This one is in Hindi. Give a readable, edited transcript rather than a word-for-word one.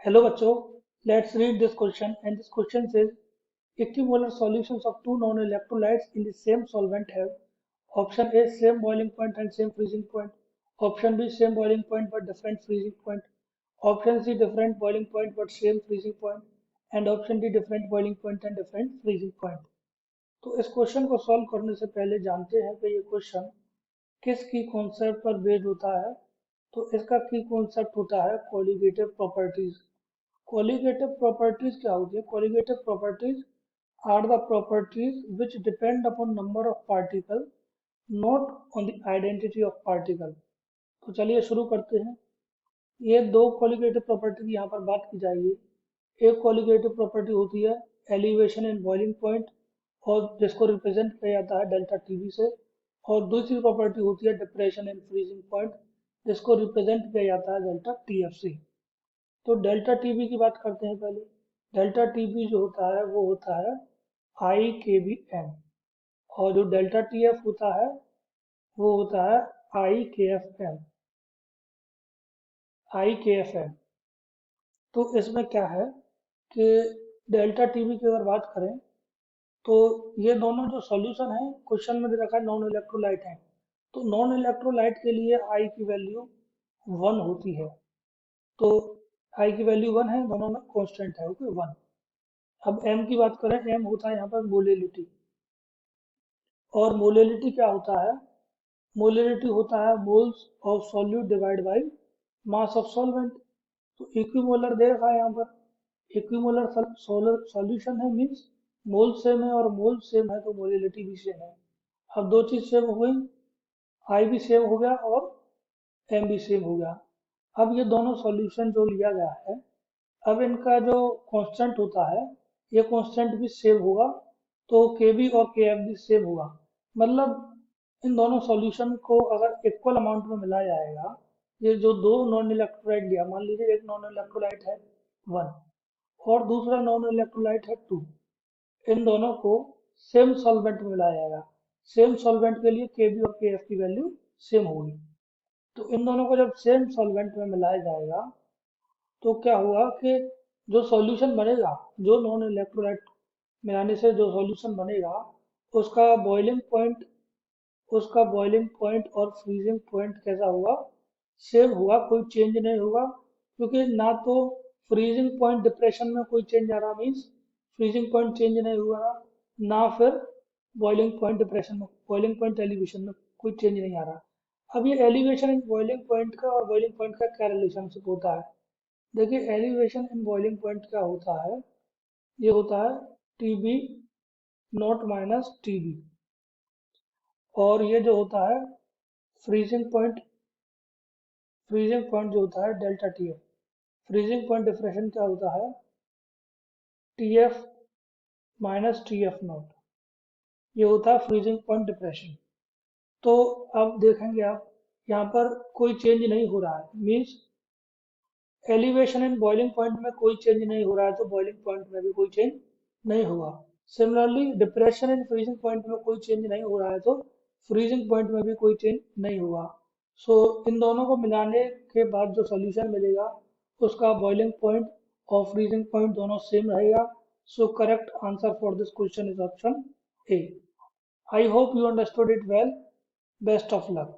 Hello bachcho, let's read this question and this question says equimolar solutions of two non-electrolytes in the same solvent have option A same boiling point and same freezing point, option B same boiling point but different freezing point, option C different boiling point but same freezing point and option D different boiling point and different freezing point। तो इस क्वेश्चन को सॉल्व करने से पहले जानते हैं कि ये क्वेश्चन किस की कॉन्सेप्ट पर बेस्ड होता है। तो इसका की कॉन्सेप्ट होता है कोलिगेटिव प्रॉपर्टीज। कोलिगेटिव प्रॉपर्टीज क्या होती है? Colligative properties are the properties which depend upon number of particle not on the identity of particle. तो चलिए शुरू करते हैं। ये दो कोलिगेटिव प्रॉपर्टी की यहाँ पर बात की जाएगी। एक कोलिगेटिव प्रॉपर्टी होती है एलिवेशन इन बॉइलिंग पॉइंट और जिसको रिप्रेजेंट किया जाता है डेल्टा टीबी से, और दूसरी प्रॉपर्टी होती है डिप्रेशन इन फ्रीजिंग पॉइंट जिसको रिप्रेजेंट किया जाता है डेल्टा टीएफ से। तो डेल्टा टीबी की बात करते हैं पहले। डेल्टा टीबी जो होता है वो होता है आई के बी एम, और जो डेल्टा टीएफ होता है वो होता है आई के एफ एम। आई के एफ एम। तो इसमें क्या है कि डेल्टा टीबी की अगर बात करें तो ये दोनों जो सॉल्यूशन है क्वेश्चन में दे रखा है नॉन इलेक्ट्रोलाइट है। तो नॉन इलेक्ट्रोलाइट के लिए आई की वैल्यू 1 होती है। तो आई की वैल्यू 1 है, दोनों में कांस्टेंट है, ओके 1। अब एम की बात करें, एम होता है यहाँ पर मोलेलिटी। और मोलेलिटी क्या होता है? मोलेलिटी होता है moles of solute divide by mass of solvent. तो इक्विमोलर दे रखा है यहाँ पर। इक्विमोलर सॉल्यूशन है मीन्स मोल सेम है, और मोल सेम है तो मोलेलिटी भी सेम है। अब दो चीज सेम हो गई, आई भी सेम हो गया और एम भी सेम हो गया। अब ये दोनों सॉल्यूशन जो लिया गया है, अब इनका जो कांस्टेंट होता है ये कांस्टेंट भी सेम होगा। तो के बी और के एफ भी सेम होगा। मतलब इन दोनों सॉल्यूशन को अगर इक्वल अमाउंट में मिलाया जाएगा, ये जो दो नॉन इलेक्ट्रोलाइट लिया, मान लीजिए एक नॉन इलेक्ट्रोलाइट है 1 और दूसरा नॉन इलेक्ट्रोलाइट है 2, इन दोनों को सेम सॉल्वेंट में मिलाया जाएगा। सेम सॉल्वेंट के लिए के बी और के एफ की वैल्यू सेम होगी। तो इन दोनों को जब सेम सॉल्वेंट में मिलाया जाएगा तो क्या हुआ कि जो सॉल्यूशन बनेगा, जो नॉन इलेक्ट्रोलाइट मिलाने से जो सॉल्यूशन बनेगा उसका बॉइलिंग पॉइंट, उसका बॉइलिंग पॉइंट और फ्रीजिंग पॉइंट कैसा हुआ? सेम हुआ, कोई चेंज नहीं होगा। क्योंकि ना तो फ्रीजिंग पॉइंट डिप्रेशन में कोई चेंज आ रहा मीन्स फ्रीजिंग पॉइंट चेंज नहीं हुआ, ना फिर बॉइलिंग पॉइंट डिप्रेशन में, बॉइलिंग पॉइंट एलिवेशन में कोई चेंज नहीं आ रहा। अब ये एलिवेशन इन बॉइलिंग पॉइंट का और बॉइलिंग पॉइंट का क्या रिलेशनशिप होता है? देखिए एलिवेशन इन बॉइलिंग पॉइंट क्या होता है, ये होता है T B naught minus T B. और ये जो होता है फ्रीजिंग पॉइंट, फ्रीजिंग पॉइंट जो होता है delta T F. Freezing point differential क्या होता है? T F minus T F not. ये होता है फ्रीजिंग पॉइंट डिप्रेशन। तो अब देखेंगे आप यहाँ पर कोई चेंज नहीं हो रहा है means elevation in boiling point में कोई चेंज नहीं हो रहा है तो बॉइलिंग पॉइंट में भी कोई चेंज नहीं होगा। Similarly depression in freezing point में कोई चेंज नहीं हो रहा है तो फ्रीजिंग पॉइंट में भी कोई चेंज नहीं होगा। सो इन दोनों को मिलाने के बाद जो सॉल्यूशन मिलेगा उसका बॉइलिंग पॉइंट और फ्रीजिंग पॉइंट दोनों सेम रहेगा। So correct answer for this question is option A. I hope you understood it well. Best of luck.